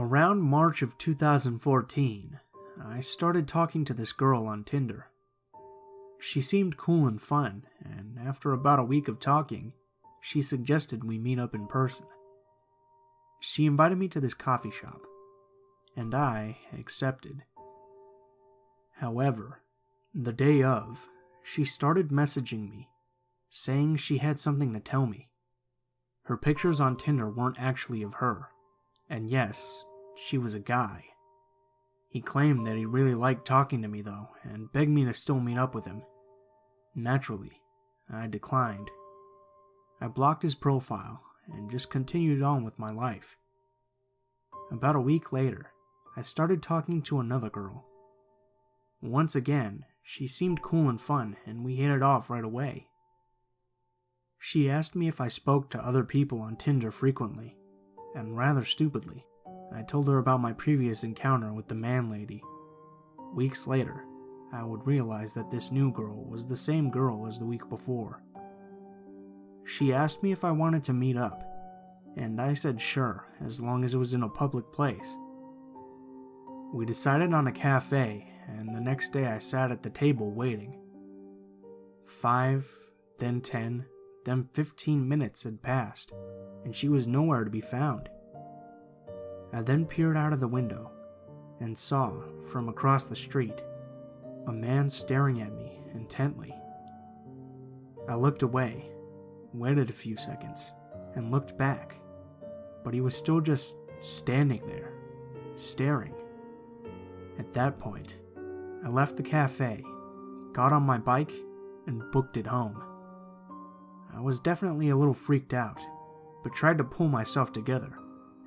Around March of 2014, I started talking to this girl on Tinder. She seemed cool and fun, and after about a week of talking, she suggested we meet up in person. She invited me to this coffee shop, and I accepted. However, the day of, she started messaging me, saying she had something to tell me. Her pictures on Tinder weren't actually of her, and yes, she was a guy. He claimed that he really liked talking to me though, and begged me to still meet up with him. Naturally, I declined. I blocked his profile and just continued on with my life. About a week later, I started talking to another girl. Once again, she seemed cool and fun, and we hit it off right away. She asked me if I spoke to other people on Tinder frequently, and rather stupidly, I told her about my previous encounter with the man lady. Weeks later, I would realize that this new girl was the same girl as the week before. She asked me if I wanted to meet up, and I said sure, as long as it was in a public place. We decided on a cafe, and the next day I sat at the table waiting. 5, then 10, then 15 minutes had passed, and she was nowhere to be found. I then peered out of the window, and saw, from across the street, a man staring at me intently. I looked away, waited a few seconds, and looked back, but he was still just standing there, staring. At that point, I left the cafe, got on my bike, and booked it home. I was definitely a little freaked out, but tried to pull myself together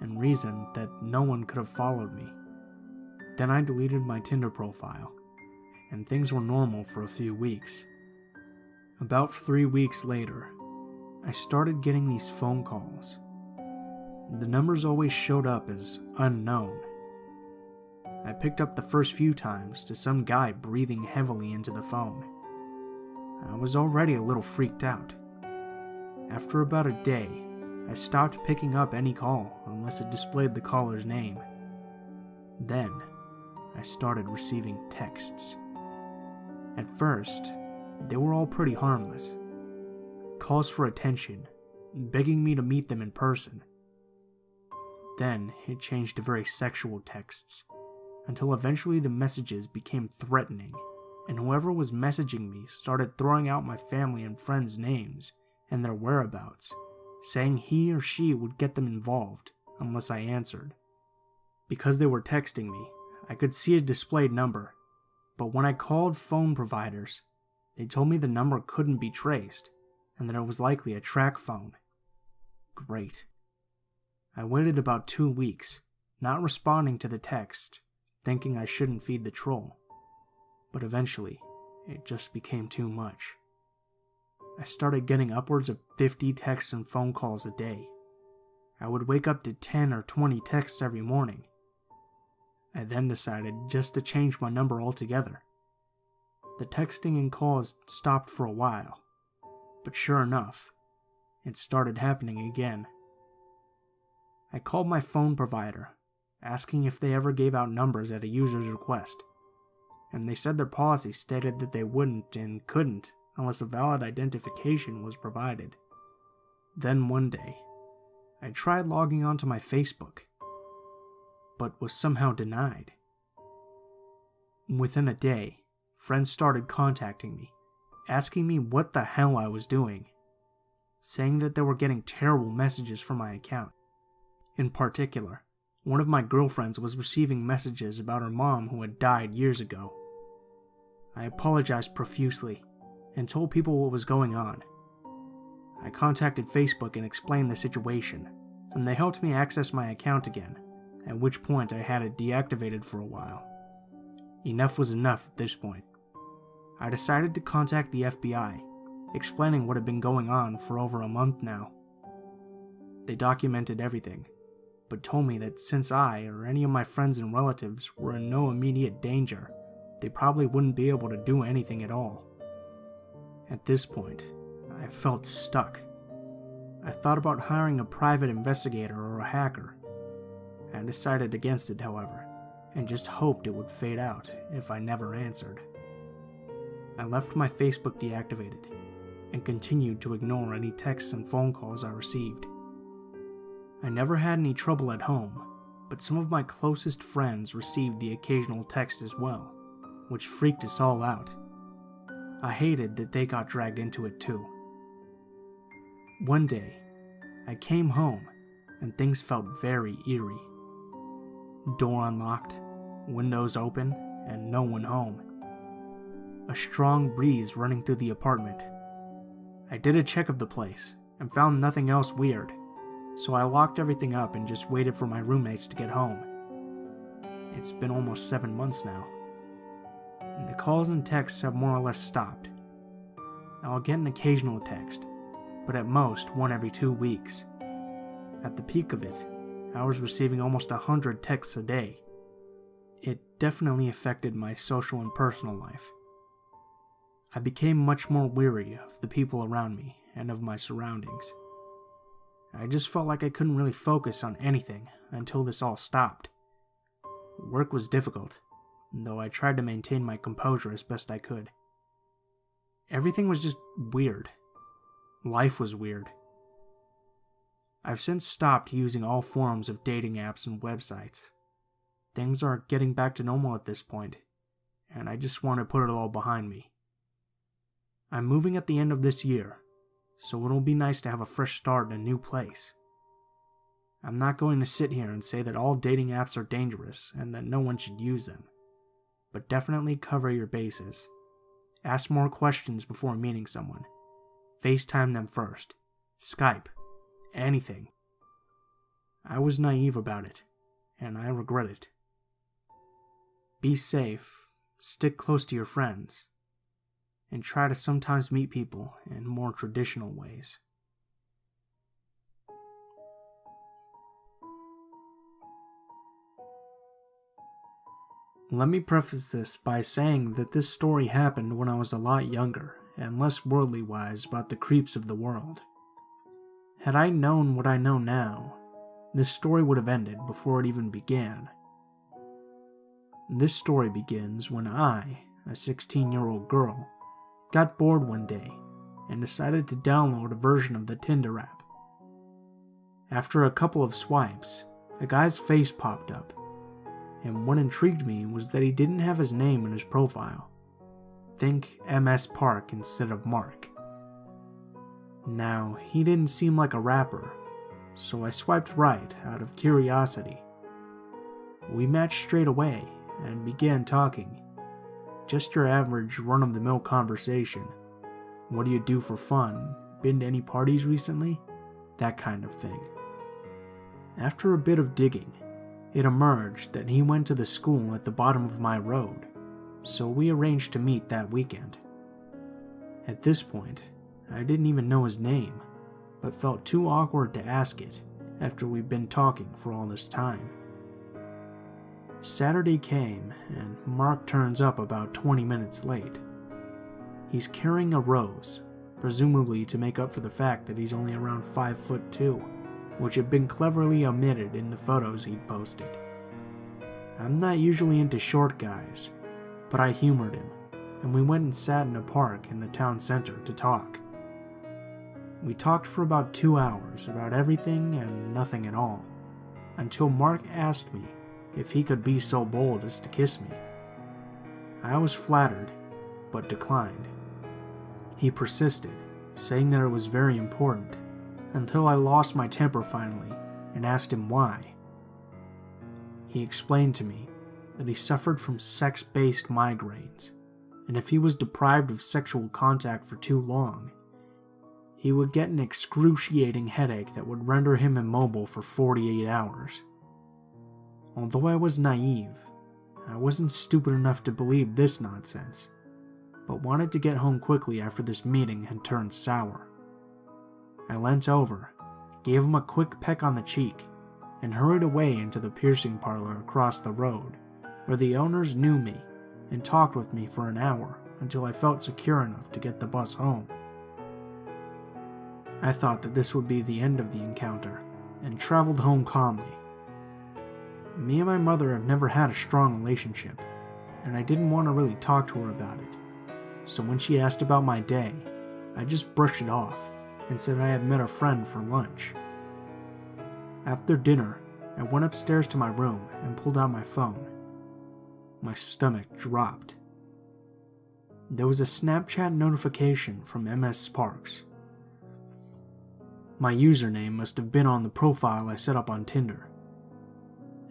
and reasoned that no one could have followed me. Then I deleted my Tinder profile, and things were normal for a few weeks. About 3 weeks later, I started getting these phone calls. The numbers always showed up as unknown. I picked up the first few times to some guy breathing heavily into the phone. I was already a little freaked out. After about a day, I stopped picking up any call unless it displayed the caller's name. Then, I started receiving texts. At first, they were all pretty harmless. Calls for attention, begging me to meet them in person. Then, it changed to very sexual texts, until eventually the messages became threatening, and whoever was messaging me started throwing out my family and friends' names and their whereabouts, saying he or she would get them involved unless I answered. Because they were texting me, I could see a displayed number, but when I called phone providers, they told me the number couldn't be traced and that it was likely a track phone. Great. I waited about 2 weeks, not responding to the text, thinking I shouldn't feed the troll, but eventually, it just became too much. I started getting upwards of 50 texts and phone calls a day. I would wake up to 10 or 20 texts every morning. I then decided just to change my number altogether. The texting and calls stopped for a while, but sure enough, it started happening again. I called my phone provider, asking if they ever gave out numbers at a user's request, and they said their policy stated that they wouldn't and couldn't unless a valid identification was provided. Then one day, I tried logging onto my Facebook, but was somehow denied. Within a day, friends started contacting me, asking me what the hell I was doing, saying that they were getting terrible messages from my account. In particular, one of my girlfriends was receiving messages about her mom who had died years ago. I apologized profusely and told people what was going on. I contacted Facebook and explained the situation, and they helped me access my account again, at which point I had it deactivated for a while. Enough was enough at this point. I decided to contact the FBI, explaining what had been going on for over a month now. They documented everything, but told me that since I or any of my friends and relatives were in no immediate danger, they probably wouldn't be able to do anything at all. At this point, I felt stuck. I thought about hiring a private investigator or a hacker. I decided against it, however, and just hoped it would fade out if I never answered. I left my Facebook deactivated and continued to ignore any texts and phone calls I received. I never had any trouble at home, but some of my closest friends received the occasional text as well, which freaked us all out. I hated that they got dragged into it too. One day, I came home and things felt very eerie. Door unlocked, windows open, and no one home. A strong breeze running through the apartment. I did a check of the place and found nothing else weird, so I locked everything up and just waited for my roommates to get home. It's been almost 7 months now. And the calls and texts have more or less stopped. I'll get an occasional text, but at most one every 2 weeks. At the peak of it, I was receiving almost 100 texts a day. It definitely affected my social and personal life. I became much more weary of the people around me and of my surroundings. I just felt like I couldn't really focus on anything until this all stopped. Work was difficult, though I tried to maintain my composure as best I could. Everything was just weird. Life was weird. I've since stopped using all forms of dating apps and websites. Things are getting back to normal at this point, and I just want to put it all behind me. I'm moving at the end of this year, so it'll be nice to have a fresh start in a new place. I'm not going to sit here and say that all dating apps are dangerous and that no one should use them, but definitely cover your bases. Ask more questions before meeting someone. FaceTime them first. Skype. Anything. I was naive about it, and I regret it. Be safe, stick close to your friends, and try to sometimes meet people in more traditional ways. Let me preface this by saying that this story happened when I was a lot younger and less worldly wise about the creeps of the world. Had I known what I know now, this story would have ended before it even began. This story begins when I, a 16-year-old girl, got bored one day and decided to download a version of the Tinder app. After a couple of swipes, a guy's face popped up, and what intrigued me was that he didn't have his name in his profile. Think MS Park instead of Mark. Now, he didn't seem like a rapper, so I swiped right out of curiosity. We matched straight away and began talking. Just your average run-of-the-mill conversation. What do you do for fun? Been to any parties recently? That kind of thing. After a bit of digging, it emerged that he went to the school at the bottom of my road, so we arranged to meet that weekend. At this point, I didn't even know his name, but felt too awkward to ask it after we'd been talking for all this time. Saturday came, and Mark turns up about 20 minutes late. He's carrying a rose, presumably to make up for the fact that he's only around 5'2", which had been cleverly omitted in the photos he'd posted. I'm not usually into short guys, but I humored him, and we went and sat in a park in the town center to talk. We talked for about 2 hours about everything and nothing at all, until Mark asked me if he could be so bold as to kiss me. I was flattered, but declined. He persisted, saying that it was very important, until I lost my temper finally and asked him why. He explained to me that he suffered from sex-based migraines, and if he was deprived of sexual contact for too long, he would get an excruciating headache that would render him immobile for 48 hours. Although I was naive, I wasn't stupid enough to believe this nonsense, but wanted to get home quickly after this meeting had turned sour. I leant over, gave him a quick peck on the cheek, and hurried away into the piercing parlor across the road, where the owners knew me and talked with me for an hour until I felt secure enough to get the bus home. I thought that this would be the end of the encounter, and traveled home calmly. Me and my mother have never had a strong relationship, and I didn't want to really talk to her about it. So when she asked about my day, I just brushed it off and said I had met a friend for lunch. After dinner, I went upstairs to my room and pulled out my phone. My stomach dropped. There was a Snapchat notification from MS Sparks. My username must have been on the profile I set up on Tinder.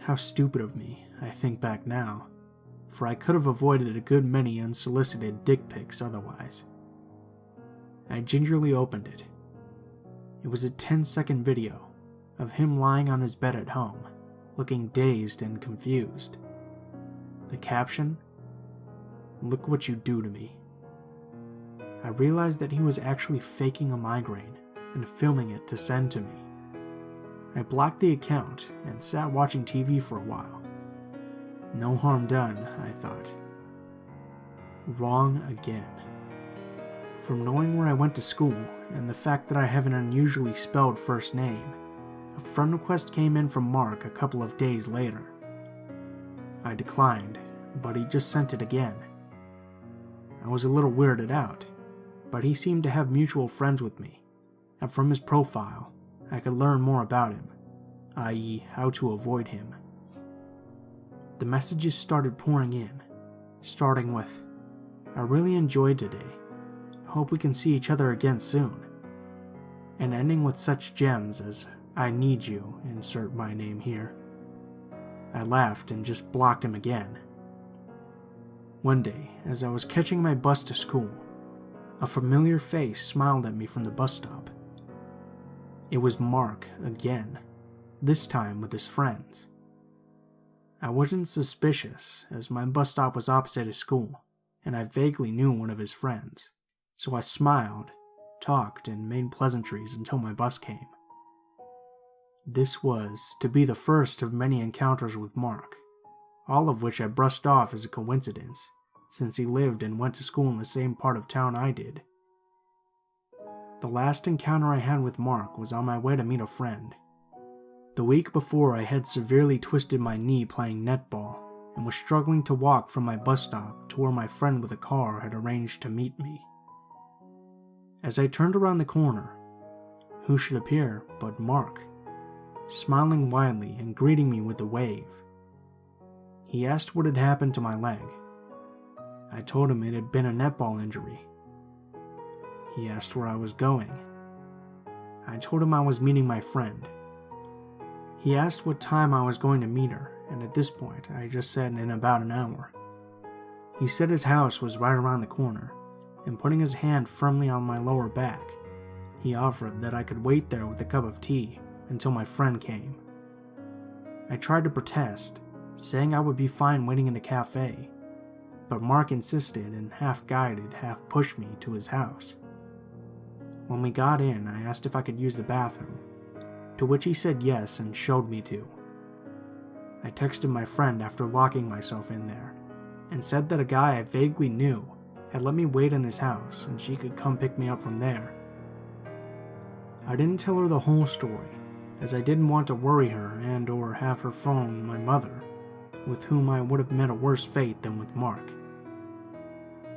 How stupid of me, I think back now, for I could have avoided a good many unsolicited dick pics otherwise. I gingerly opened it. It was a 10-second video of him lying on his bed at home, looking dazed and confused. The caption, "Look what you do to me." I realized that he was actually faking a migraine and filming it to send to me. I blocked the account and sat watching TV for a while. No harm done, I thought. Wrong again. From knowing where I went to school and the fact that I have an unusually spelled first name, a friend request came in from Mark a couple of days later. I declined, but he just sent it again. I was a little weirded out, but he seemed to have mutual friends with me, and from his profile, I could learn more about him, i.e., how to avoid him. The messages started pouring in, starting with, "I really enjoyed today. Hope we can see each other again soon," and ending with such gems as, "I need you, insert my name here." I laughed and just blocked him again. One day, as I was catching my bus to school, a familiar face smiled at me from the bus stop. It was Mark again, this time with his friends. I wasn't suspicious, as my bus stop was opposite his school, and I vaguely knew one of his friends, so I smiled, talked, and made pleasantries until my bus came. This was to be the first of many encounters with Mark, all of which I brushed off as a coincidence, since he lived and went to school in the same part of town I did. The last encounter I had with Mark was on my way to meet a friend. The week before, I had severely twisted my knee playing netball and was struggling to walk from my bus stop to where my friend with a car had arranged to meet me. As I turned around the corner, who should appear but Mark, smiling widely and greeting me with a wave. He asked what had happened to my leg. I told him it had been a netball injury. He asked where I was going. I told him I was meeting my friend. He asked what time I was going to meet her, and at this point I just said in about an hour. He said his house was right around the corner, and putting his hand firmly on my lower back, he offered that I could wait there with a cup of tea until my friend came. I tried to protest, saying I would be fine waiting in a cafe, but Mark insisted and half-guided, half-pushed me to his house. When we got in, I asked if I could use the bathroom, to which he said yes and showed me to. I texted my friend after locking myself in there, and said that a guy I vaguely knew had let me wait in his house and she could come pick me up from there. I didn't tell her the whole story, as I didn't want to worry her and or have her phone my mother, with whom I would have met a worse fate than with Mark.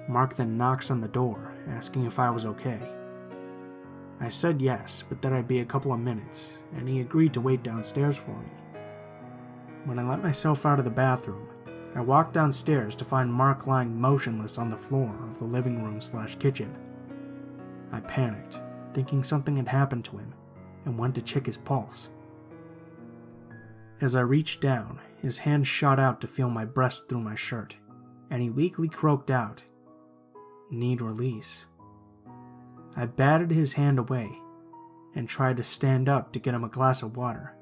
Mark then knocks on the door, asking if I was okay. I said yes, but that I'd be a couple of minutes, and he agreed to wait downstairs for me. When I let myself out of the bathroom, I walked downstairs to find Mark lying motionless on the floor of the living room/kitchen. I panicked, thinking something had happened to him, and went to check his pulse. As I reached down, his hand shot out to feel my breast through my shirt, and he weakly croaked out, "Need release." I batted his hand away, and tried to stand up to get him a glass of water.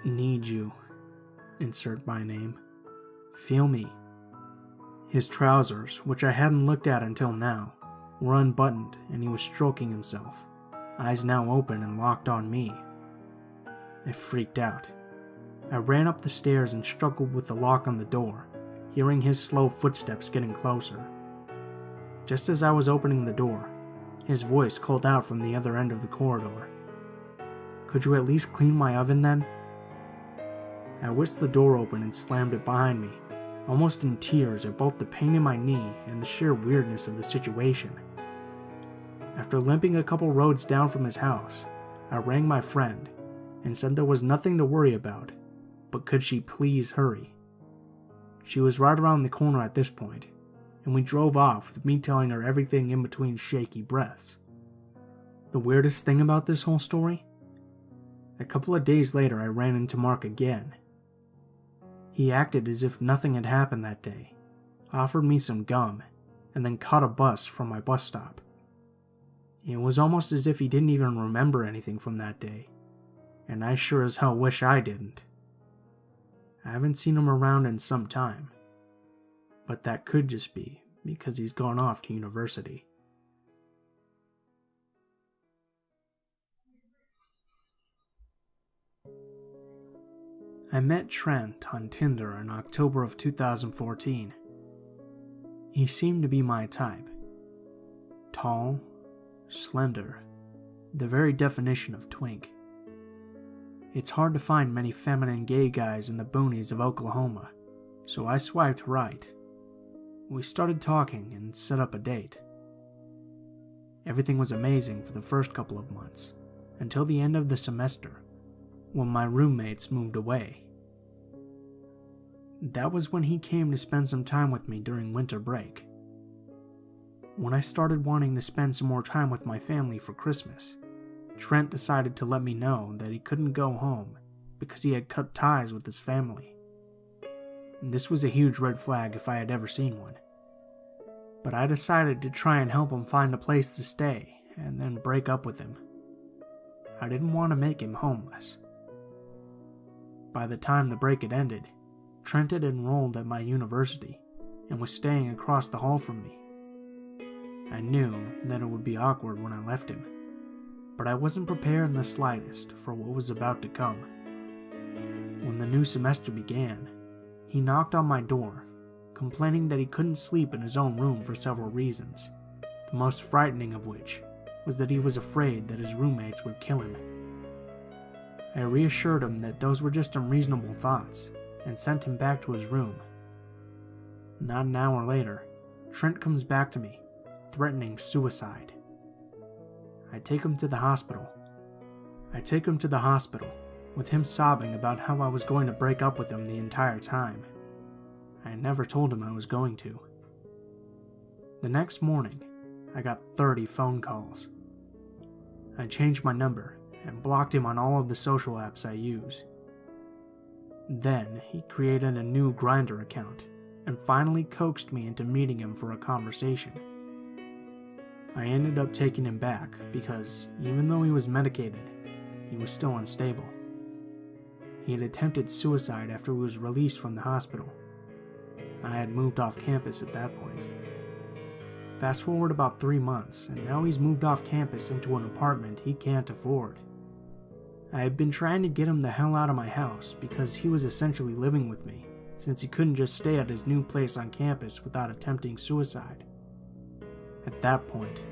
"Need you," insert my name. "Feel me." His trousers, which I hadn't looked at until now, were unbuttoned and he was stroking himself, eyes now open and locked on me. I freaked out. I ran up the stairs and struggled with the lock on the door, hearing his slow footsteps getting closer. Just as I was opening the door, his voice called out from the other end of the corridor. "Could you at least clean my oven then?" I whisked the door open and slammed it behind me, almost in tears at both the pain in my knee and the sheer weirdness of the situation. After limping a couple roads down from his house, I rang my friend and said there was nothing to worry about, but could she please hurry. She was right around the corner at this point, and we drove off with me telling her everything in between shaky breaths. The weirdest thing about this whole story? A couple of days later I ran into Mark again. He acted as if nothing had happened that day, offered me some gum, and then caught a bus from my bus stop. It was almost as if he didn't even remember anything from that day, and I sure as hell wish I didn't. I haven't seen him around in some time, but that could just be because he's gone off to university. I met Trent on Tinder in October of 2014. He seemed to be my type. Tall, slender, the very definition of twink. It's hard to find many feminine gay guys in the boonies of Oklahoma, so I swiped right. We started talking and set up a date. Everything was amazing for the first couple of months, until the end of the semester, when my roommates moved away. That was when he came to spend some time with me during winter break. When I started wanting to spend some more time with my family for Christmas, Trent decided to let me know that he couldn't go home because he had cut ties with his family. This was a huge red flag if I had ever seen one. But I decided to try and help him find a place to stay and then break up with him. I didn't want to make him homeless. By the time the break had ended, Trent had enrolled at my university and was staying across the hall from me. I knew that it would be awkward when I left him, but I wasn't prepared in the slightest for what was about to come. When the new semester began, he knocked on my door, complaining that he couldn't sleep in his own room for several reasons, the most frightening of which was that he was afraid that his roommates would kill him. I reassured him that those were just unreasonable thoughts and sent him back to his room. Not an hour later, Trent comes back to me, threatening suicide. I take him to the hospital, with him sobbing about how I was going to break up with him the entire time. I never told him I was going to. The next morning, I got 30 phone calls. I changed my number and blocked him on all of the social apps I use. Then he created a new Grindr account and finally coaxed me into meeting him for a conversation. I ended up taking him back because, even though he was medicated, he was still unstable. He had attempted suicide after he was released from the hospital. I had moved off campus at that point. Fast forward about 3 months, and now he's moved off campus into an apartment he can't afford. I had been trying to get him the hell out of my house because he was essentially living with me, since he couldn't just stay at his new place on campus without attempting suicide. At that point,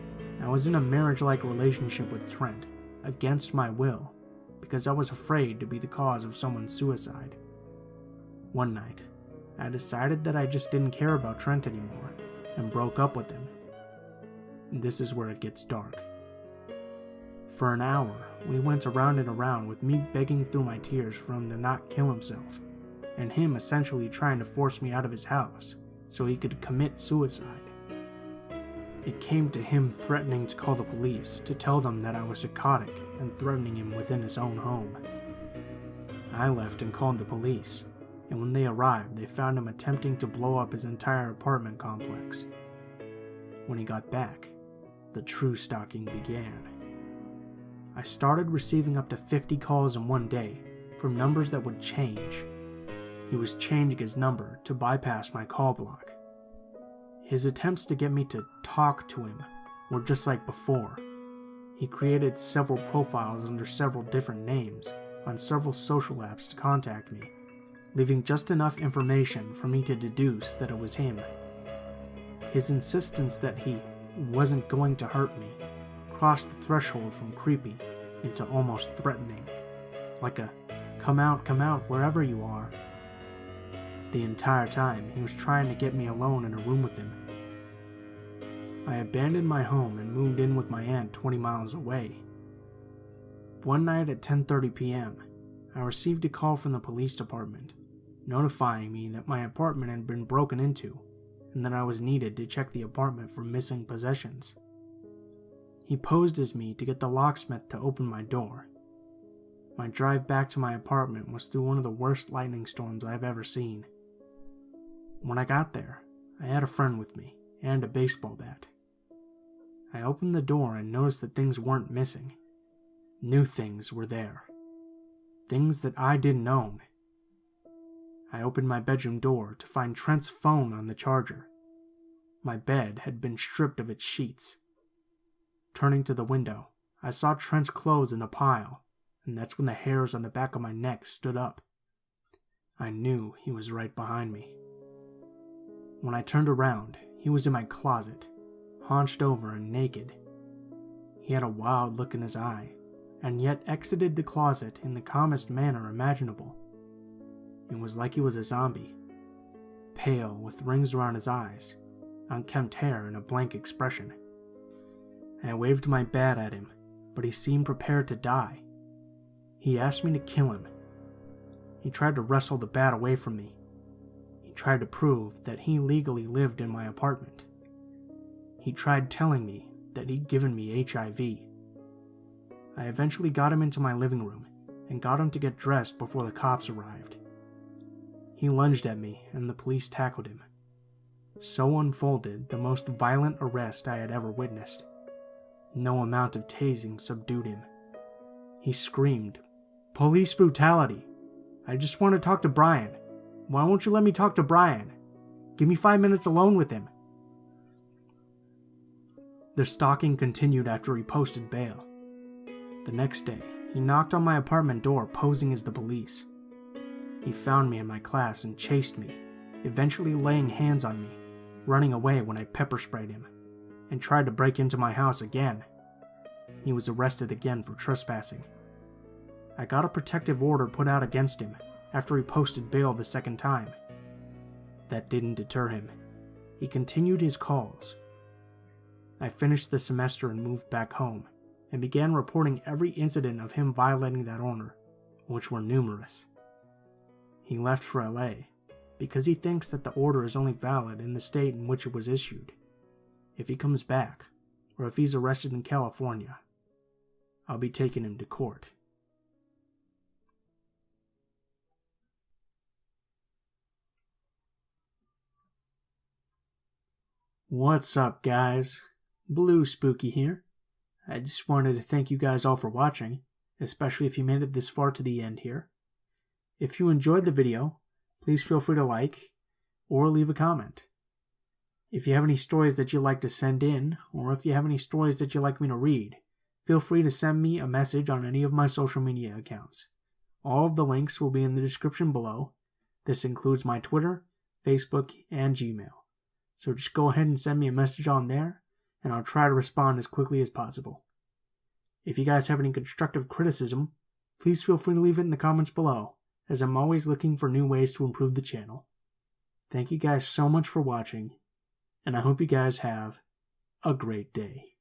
I was in a marriage-like relationship with Trent, against my will, because I was afraid to be the cause of someone's suicide. One night, I decided that I just didn't care about Trent anymore, and broke up with him. This is where it gets dark. For an hour, we went around and around with me begging through my tears for him to not kill himself, and him essentially trying to force me out of his house so he could commit suicide. It came to him threatening to call the police to tell them that I was psychotic and threatening him within his own home. I left and called the police, and when they arrived, they found him attempting to blow up his entire apartment complex. When he got back, the true stalking began. I started receiving up to 50 calls in one day from numbers that would change. He was changing his number to bypass my call block. His attempts to get me to talk to him were just like before. He created several profiles under several different names on several social apps to contact me, leaving just enough information for me to deduce that it was him. His insistence that he wasn't going to hurt me crossed the threshold from creepy into almost threatening, like a come out, wherever you are." The entire time, he was trying to get me alone in a room with him. I abandoned my home and moved in with my aunt 20 miles away. One night at 10:30 p.m., I received a call from the police department, notifying me that my apartment had been broken into and that I was needed to check the apartment for missing possessions. He posed as me to get the locksmith to open my door. My drive back to my apartment was through one of the worst lightning storms I've ever seen. When I got there, I had a friend with me and a baseball bat. I opened the door and noticed that things weren't missing. New things were there. Things that I didn't own. I opened my bedroom door to find Trent's phone on the charger. My bed had been stripped of its sheets. Turning to the window, I saw Trent's clothes in a pile, and that's when the hairs on the back of my neck stood up. I knew he was right behind me. When I turned around, he was in my closet, hunched over and naked. He had a wild look in his eye, and yet exited the closet in the calmest manner imaginable. It was like he was a zombie, pale with rings around his eyes, unkempt hair and a blank expression. I waved my bat at him, but he seemed prepared to die. He asked me to kill him. He tried to wrestle the bat away from me. He tried to prove that he legally lived in my apartment. He tried telling me that he'd given me HIV. I eventually got him into my living room and got him to get dressed before the cops arrived. He lunged at me and the police tackled him. So unfolded the most violent arrest I had ever witnessed. No amount of tasing subdued him. He screamed, "Police brutality! I just want to talk to Brian. Why won't you let me talk to Brian? Give me 5 minutes alone with him." The stalking continued after he posted bail. The next day, he knocked on my apartment door posing as the police. He found me in my class and chased me, eventually laying hands on me, running away when I pepper sprayed him, and tried to break into my house again. He was arrested again for trespassing. I got a protective order put out against him after he posted bail the second time. That didn't deter him. He continued his calls. I finished the semester and moved back home, and began reporting every incident of him violating that order, which were numerous. He left for LA because he thinks that the order is only valid in the state in which it was issued. If he comes back, or if he's arrested in California, I'll be taking him to court. What's up, guys? Blue Spooky here. I just wanted to thank you guys all for watching, especially if you made it this far to the end here. If you enjoyed the video, please feel free to like or leave a comment. If you have any stories that you'd like to send in, or if you have any stories that you'd like me to read, feel free to send me a message on any of my social media accounts. All of the links will be in the description below. This includes my Twitter, Facebook, and Gmail. So just go ahead and send me a message on there, and I'll try to respond as quickly as possible. If you guys have any constructive criticism, please feel free to leave it in the comments below, as I'm always looking for new ways to improve the channel. Thank you guys so much for watching, and I hope you guys have a great day.